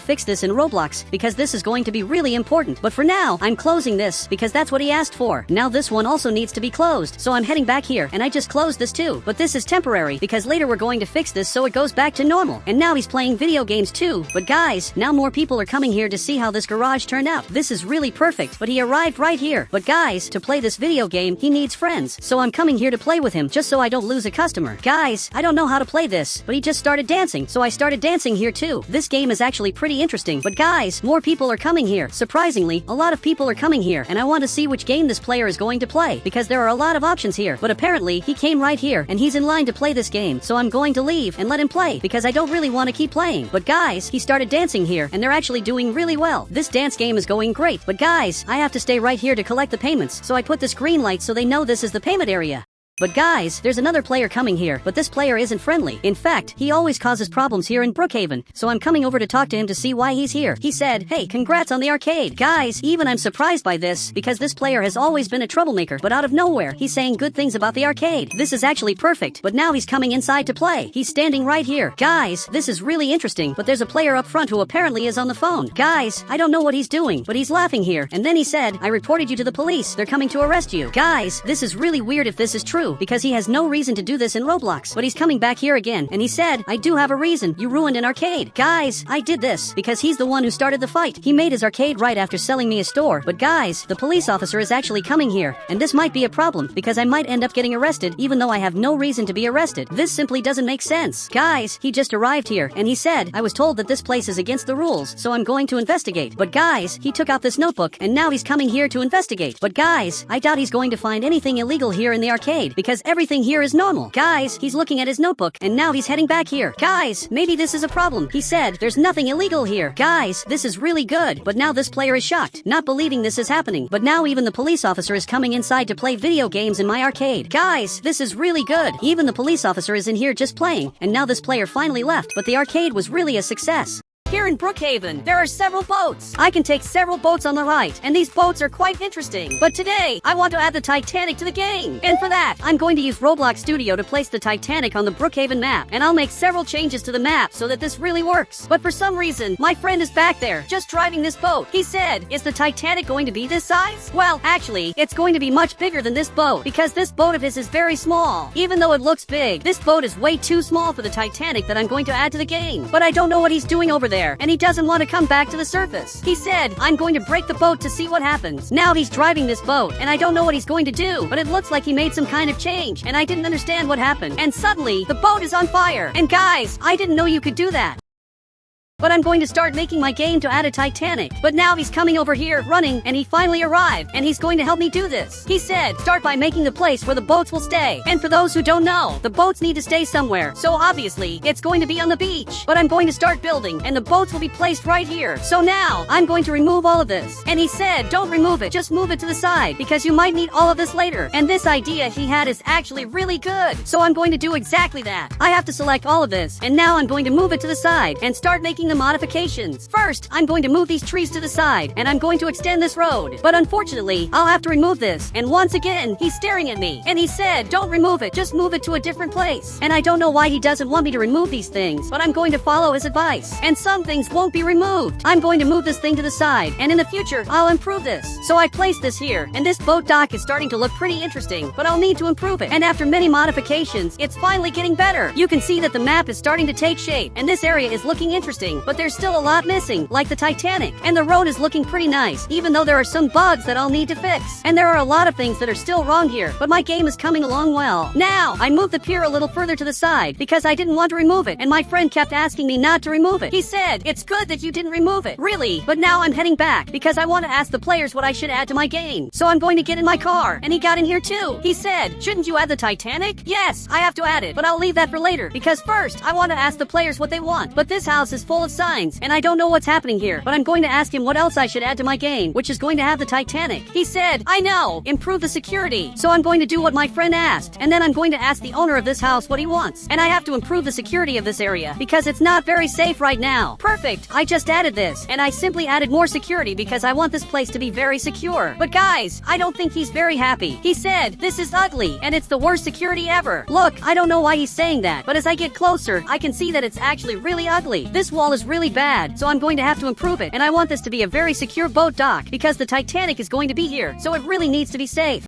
fix this in Roblox because this is going to be really important. But for now, I'm closing this because that's what he asked for. Now this one also needs to be closed, so I'm heading back here, and I just closed this too. But this is temporary because later we're going to fix this so it goes back to normal. And now he's playing video games too. But guys, now more people are coming here to see how this garage turned out. This is really perfect, but he arrived right here. But guys, to play this video game, he needs friends. So I'm coming here to play with him just so I don't lose a customer. Guys, I don't know how to play this, but he just started dancing, so I started dancing here too. This game is actually pretty interesting. But guys, more people are coming here. Surprisingly, a lot of people are coming here, and I want to see which game this player is going to play because there are a lot of options here. But apparently, he came right here, and he's in line to play this game, so I'm going to leave and let him play because I don't really want to keep playing. But guys, he started dancing here, and they're actually doing really well. This dance game is going great. But guys, I have to stay right here to collect the payments, so I put this green light so they know this is the payment area. But guys, there's another player coming here, but this player isn't friendly. In fact, he always causes problems here in Brookhaven, so I'm coming over to talk to him to see why he's here. He said, hey, congrats on the arcade. Guys, even I'm surprised by this, because this player has always been a troublemaker, but out of nowhere, he's saying good things about the arcade. This is actually perfect, but now he's coming inside to play. He's standing right here. Guys, this is really interesting, but there's a player up front who apparently is on the phone. Guys, I don't know what he's doing, but he's laughing here, and then he said, I reported you to the police. They're coming to arrest you. Guys, this is really weird if this is true, because he has no reason to do this in Roblox. But he's coming back here again, and he said, I do have a reason. You ruined an arcade. Guys, I did this because he's the one who started the fight. He made his arcade right after selling me a store. But guys, the police officer is actually coming here, and this might be a problem because I might end up getting arrested even though I have no reason to be arrested. This simply doesn't make sense. Guys, he just arrived here, and he said, I was told that this place is against the rules, so I'm going to investigate. But guys, he took out this notebook, and now he's coming here to investigate. But guys, I doubt he's going to find anything illegal here in the arcade. because everything here is normal. Guys, he's looking at his notebook and now he's heading back here. Guys, maybe this is a problem. He said, there's nothing illegal here. Guys, this is really good. But now this player is shocked, not believing this is happening. But now even the police officer is coming inside to play video games in my arcade. Guys, this is really good. Even the police officer is in here just playing. And now this player finally left, but the arcade was really a success. Here in Brookhaven, there are several boats. I can take several boats on the right, and these boats are quite interesting. But today, I want to add the Titanic to the game. And for that, I'm going to use Roblox Studio to place the Titanic on the Brookhaven map. And I'll make several changes to the map so that this really works. But for some reason, my friend is back there, just driving this boat. He said, is the Titanic going to be this size? Well, actually, it's going to be much bigger than this boat, because this boat of his is very small. Even though it looks big, this boat is way too small for the Titanic that I'm going to add to the game. But I don't know what he's doing over there, and he doesn't want to come back to the surface. He said, I'm going to break the boat to see what happens. Now he's driving this boat, and I don't know what he's going to do, but it looks like he made some kind of change, and I didn't understand what happened. And suddenly, the boat is on fire. And guys, I didn't know you could do that. But I'm going to start making my game to add a Titanic. But now he's coming over here, running, and he finally arrived, and he's going to help me do this. He said, start by making the place where the boats will stay. And for those who don't know, the boats need to stay somewhere. So obviously, it's going to be on the beach. But I'm going to start building, and the boats will be placed right here. So now, I'm going to remove all of this. And he said, don't remove it, just move it to the side, because you might need all of this later. And this idea he had is actually really good. So I'm going to do exactly that. I have to select all of this, and now I'm going to move it to the side, and start making the modifications. First, I'm going to move these trees to the side, and I'm going to extend this road. But unfortunately, I'll have to remove this. And once again, he's staring at me. And he said, don't remove it, just move it to a different place. And I don't know why he doesn't want me to remove these things, but I'm going to follow his advice. And some things won't be removed. I'm going to move this thing to the side, and in the future, I'll improve this. So I placed this here, and this boat dock is starting to look pretty interesting, but I'll need to improve it. And after many modifications, it's finally getting better. You can see that the map is starting to take shape, and this area is looking interesting, but there's still a lot missing, like the Titanic. And the road is looking pretty nice, even though there are some bugs that I'll need to fix. And there are a lot of things that are still wrong here, but my game is coming along well. Now, I moved the pier a little further to the side, because I didn't want to remove it, and my friend kept asking me not to remove it. He said, it's good that you didn't remove it. Really? But now I'm heading back, because I want to ask the players what I should add to my game. So I'm going to get in my car, and he got in here too. He said, shouldn't you add the Titanic? Yes, I have to add it, but I'll leave that for later, because first, I want to ask the players what they want. But this house is full of signs, and I don't know what's happening here, but I'm going to ask him what else I should add to my game, which is going to have the Titanic. He said, I know, improve the security. So I'm going to do what my friend asked, and then I'm going to ask the owner of this house what he wants. And I have to improve the security of this area, because it's not very safe right now. Perfect, I just added this, and I simply added more security because I want this place to be very secure. But guys, I don't think he's very happy. He said, this is ugly, and it's the worst security ever. Look, I don't know why he's saying that, but as I get closer, I can see that it's actually really ugly. This wall is really bad, so I'm going to have to improve it, and I want this to be a very secure boat dock, because the Titanic is going to be here, so it really needs to be safe.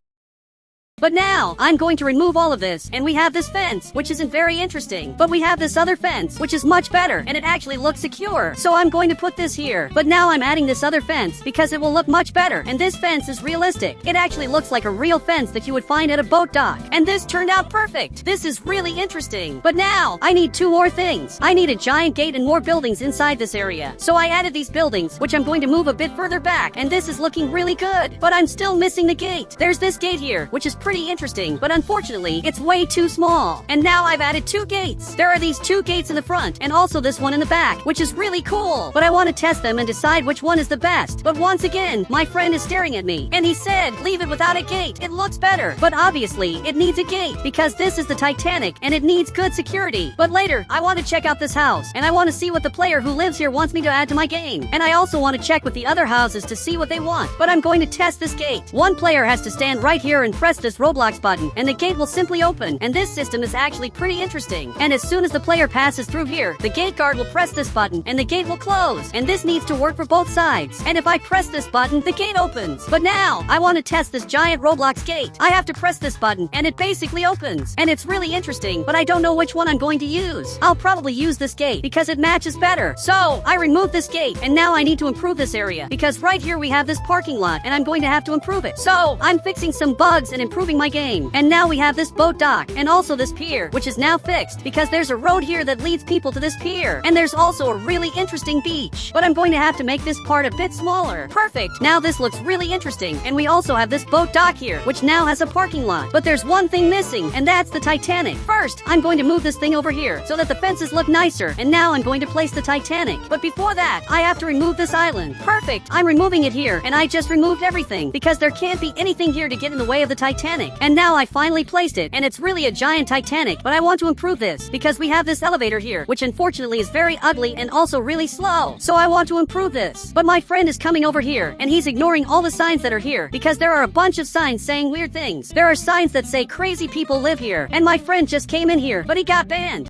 But now, I'm going to remove all of this, and we have this fence, which isn't very interesting. But we have this other fence, which is much better, and it actually looks secure. So I'm going to put this here. But now I'm adding this other fence, because it will look much better, and this fence is realistic. It actually looks like a real fence that you would find at a boat dock. And this turned out perfect. This is really interesting. But now, I need two more things. I need a giant gate and more buildings inside this area. So I added these buildings, which I'm going to move a bit further back, and this is looking really good. But I'm still missing the gate. There's this gate here, which is pretty interesting, but unfortunately, it's way too small. And now I've added two gates. There are these two gates in the front, and also this one in the back, which is really cool. But I want to test them and decide which one is the best. But once again, my friend is staring at me, and he said, leave it without a gate. It looks better. But obviously, it needs a gate, because this is the Titanic, and it needs good security. But later, I want to check out this house, and I want to see what the player who lives here wants me to add to my game. And I also want to check with the other houses to see what they want. But I'm going to test this gate. One player has to stand right here and press this Roblox button, and the gate will simply open. And this system is actually pretty interesting. And as soon as the player passes through here, the gate guard will press this button, and the gate will close. And this needs to work for both sides. And if I press this button, the gate opens. But now, I want to test this giant Roblox gate. I have to press this button, and it basically opens. And it's really interesting, but I don't know which one I'm going to use. I'll probably use this gate, because it matches better. So, I removed this gate, and now I need to improve this area, because right here we have this parking lot, and I'm going to have to improve it. So, I'm fixing some bugs and improving improving my game. And now we have this boat dock, and also this pier, which is now fixed, because there's a road here that leads people to this pier. And there's also a really interesting beach, but I'm going to have to make this part a bit smaller. Perfect, now this looks really interesting, and we also have this boat dock here, which now has a parking lot. But there's one thing missing, and that's the Titanic. First, I'm going to move this thing over here, so that the fences look nicer, and now I'm going to place the Titanic. But before that, I have to remove this island. Perfect, I'm removing it here, and I just removed everything, because there can't be anything here to get in the way of the Titanic. And now I finally placed it, and it's really a giant Titanic, but I want to improve this, because we have this elevator here, which unfortunately is very ugly and also really slow. So I want to improve this. But my friend is coming over here, and he's ignoring all the signs that are here, because there are a bunch of signs saying weird things. There are signs that say crazy people live here, and my friend just came in here, but he got banned.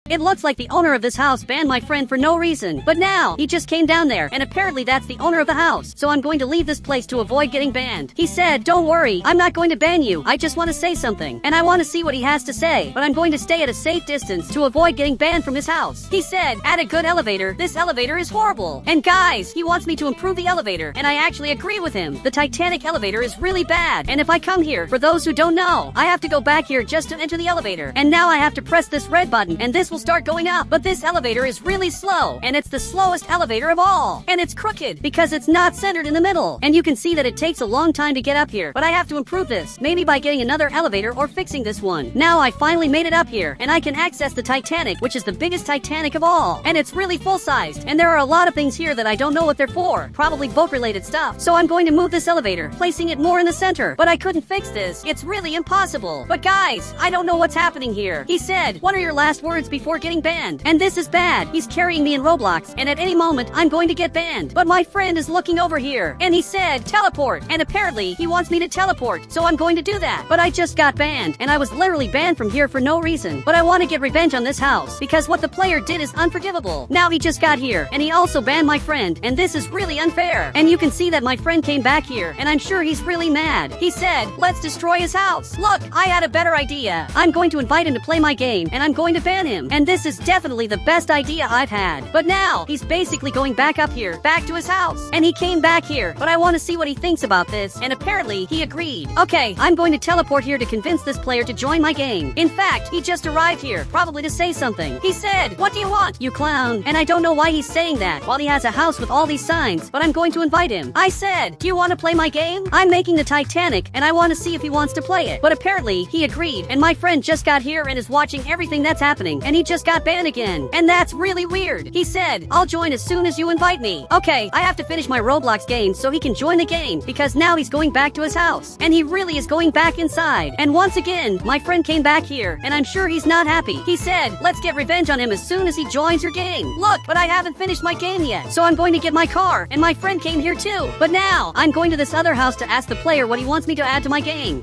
It looks like the owner of this house banned my friend for no reason, but now, he just came down there, and apparently that's the owner of the house, so I'm going to leave this place to avoid getting banned. He said, don't worry, I'm not going to ban you, I just want to say something, and I want to see what he has to say, but I'm going to stay at a safe distance to avoid getting banned from his house. He said, add a good elevator, this elevator is horrible. And guys, he wants me to improve the elevator, and I actually agree with him. The Titanic elevator is really bad, and if I come here, for those who don't know, I have to go back here just to enter the elevator, and now I have to press this red button, and this will start going up. But this elevator is really slow, and it's the slowest elevator of all. And it's crooked, because it's not centered in the middle. And you can see that it takes a long time to get up here. But I have to improve this, maybe by getting another elevator or fixing this one. Now I finally made it up here, and I can access the Titanic, which is the biggest Titanic of all. And it's really full-sized, and there are a lot of things here that I don't know what they're for. Probably boat-related stuff. So I'm going to move this elevator, placing it more in the center. But I couldn't fix this. It's really impossible. But guys, I don't know what's happening here. He said, what are your last words before getting banned? And this is bad. He's carrying me in Roblox, and at any moment, I'm going to get banned. But my friend is looking over here, and he said, teleport. And apparently, he wants me to teleport, so I'm going to do that. But I just got banned, and I was literally banned from here for no reason. But I want to get revenge on this house, because what the player did is unforgivable. Now he just got here, and he also banned my friend, and this is really unfair. And you can see that my friend came back here, and I'm sure he's really mad. He said, let's destroy his house. Look, I had a better idea. I'm going to invite him to play my game, and I'm going to ban him. And this is definitely the best idea I've had. But now, he's basically going back up here, back to his house. And he came back here, but I want to see what he thinks about this, and apparently, he agreed. Okay, I'm going to teleport here to convince this player to join my game. In fact, he just arrived here, probably to say something. He said, what do you want, you clown? And I don't know why he's saying that, while he has a house with all these signs, but I'm going to invite him. I said, do you want to play my game? I'm making the Titanic, and I want to see if he wants to play it. But apparently, he agreed, and my friend just got here and is watching everything that's happening, and he just got banned again. And that's really weird. He said, I'll join as soon as you invite me. Okay, I have to finish my Roblox game so he can join the game, because now he's going back to his house. And he really is going back inside. And once again, my friend came back here, and I'm sure he's not happy. He said, let's get revenge on him as soon as he joins your game. Look, but I haven't finished my game yet, so I'm going to get my car, and my friend came here too. But now, I'm going to this other house to ask the player what he wants me to add to my game.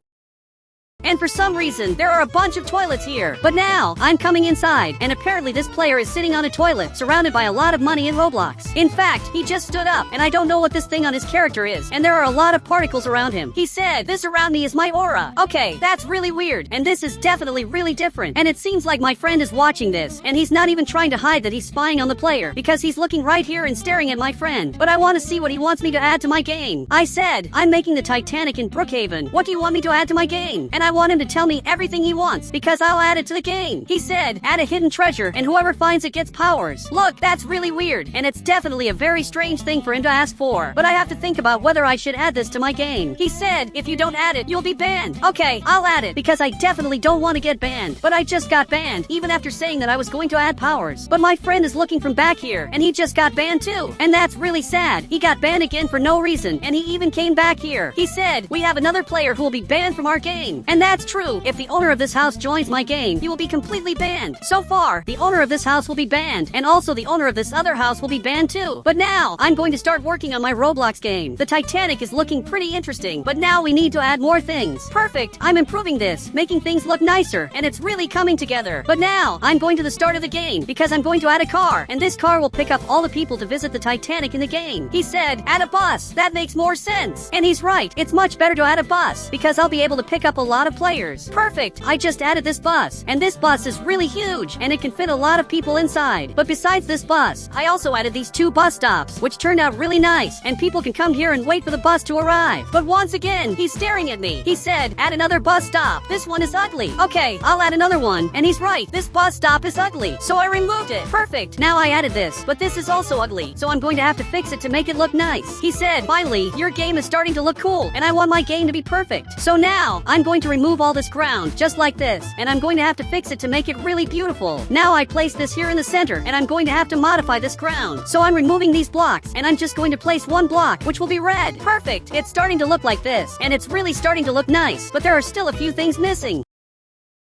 And for some reason, there are a bunch of toilets here. But now, I'm coming inside, and apparently this player is sitting on a toilet, surrounded by a lot of money in Roblox. In fact, he just stood up, and I don't know what this thing on his character is, and there are a lot of particles around him. He said, this around me is my aura. Okay, that's really weird, and this is definitely really different. And it seems like my friend is watching this, and he's not even trying to hide that he's spying on the player, because he's looking right here and staring at my friend. But I want to see what he wants me to add to my game. I said, I'm making the Titanic in Brookhaven. What do you want me to add to my game? And I want him to tell me everything he wants, because I'll add it to the game. He said, add a hidden treasure, and whoever finds it gets powers. Look, that's really weird, and it's definitely a very strange thing for him to ask for. But I have to think about whether I should add this to my game. He said, if you don't add it, you'll be banned. Okay, I'll add it, because I definitely don't want to get banned. But I just got banned, even after saying that I was going to add powers. But my friend is looking from back here, and he just got banned too. And that's really sad. He got banned again for no reason, and he even came back here. He said, we have another player who will be banned from our game. And that's true. If the owner of this house joins my game, he will be completely banned. So far, the owner of this house will be banned, and also the owner of this other house will be banned too. But now, I'm going to start working on my Roblox game. The Titanic is looking pretty interesting, but now we need to add more things. Perfect, I'm improving this, making things look nicer, and it's really coming together. But now, I'm going to the start of the game, because I'm going to add a car, and this car will pick up all the people to visit the Titanic in the game. He said, add a bus. That makes more sense. And he's right, it's much better to add a bus, because I'll be able to pick up a lot of players. Perfect. I just added this bus, and this bus is really huge, and it can fit a lot of people inside. But besides this bus, I also added these 2 bus stops, which turned out really nice, and people can come here and wait for the bus to arrive. But once again, he's staring at me. He said, add another bus stop. This one is ugly. Okay, I'll add another one, and he's right. This bus stop is ugly, so I removed it. Perfect. Now I added this, but this is also ugly, so I'm going to have to fix it to make it look nice. He said, finally, your game is starting to look cool, and I want my game to be perfect. So now, I'm going to remove all this ground, just like this, and I'm going to have to fix it to make it really beautiful. Now I place this here in the center, and I'm going to have to modify this ground. So I'm removing these blocks, and I'm just going to place one block, which will be red. Perfect. It's starting to look like this, and it's really starting to look nice, but there are still a few things missing.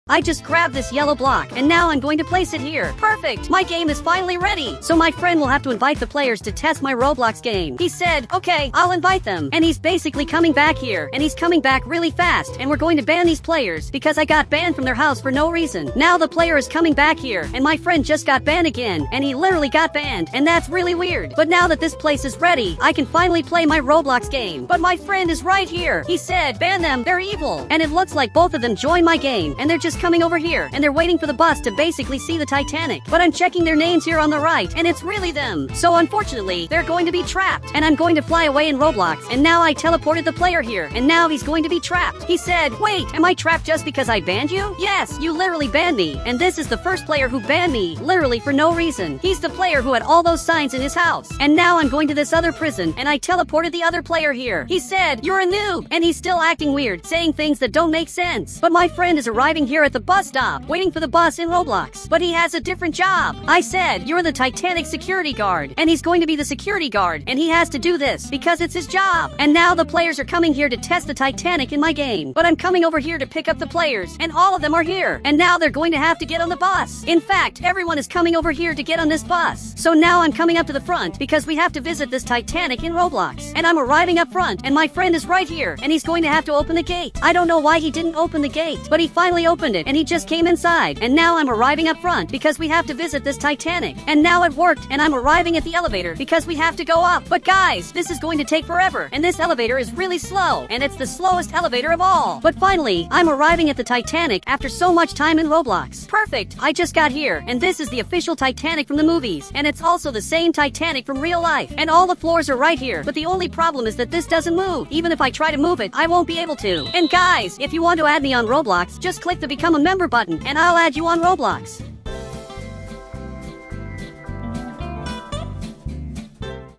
I just grabbed this yellow block, and now I'm going to place it here. Perfect! My game is finally ready! So my friend will have to invite the players to test my Roblox game. He said, okay, I'll invite them. And he's basically coming back here, and he's coming back really fast, and we're going to ban these players, because I got banned from their house for no reason. Now the player is coming back here, and my friend just got banned again, and he literally got banned, and that's really weird. But now that this place is ready, I can finally play my Roblox game. But my friend is right here. He said, ban them, they're evil. And it looks like both of them joined my game, and they're just coming over here, and they're waiting for the bus to basically see the Titanic. But I'm checking their names here on the right, and it's really them. So unfortunately, they're going to be trapped, and I'm going to fly away in Roblox, and now I teleported the player here, and now he's going to be trapped. He said, wait, am I trapped just because I banned you? Yes, you literally banned me, and this is the first player who banned me, literally for no reason. He's the player who had all those signs in his house. And now I'm going to this other prison, and I teleported the other player here. He said, you're a noob, and he's still acting weird, saying things that don't make sense. But my friend is arriving here at the bus stop, waiting for the bus in Roblox. But he has a different job. I said, you're the Titanic security guard, and he's going to be the security guard, and he has to do this because it's his job. And now the players are coming here to test the Titanic in my game. But I'm coming over here to pick up the players, and all of them are here. And now they're going to have to get on the bus. In fact, everyone is coming over here to get on this bus. So now I'm coming up to the front because we have to visit this Titanic in Roblox. And I'm arriving up front, and my friend is right here, and he's going to have to open the gate. I don't know why he didn't open the gate, but he finally opened it, and he just came inside. And now I'm arriving up front because we have to visit this Titanic. And now it worked, and I'm arriving at the elevator because we have to go up. But guys, this is going to take forever, and this elevator is really slow, and it's the slowest elevator of all. But finally, I'm arriving at the Titanic after so much time in Roblox. Perfect! I just got here, and this is the official Titanic from the movies, and it's also the same Titanic from real life. And all the floors are right here, but the only problem is that this doesn't move. Even if I try to move it, I won't be able to. And guys, if you want to add me on Roblox, just click the Become a Member button, and I'll add you on Roblox.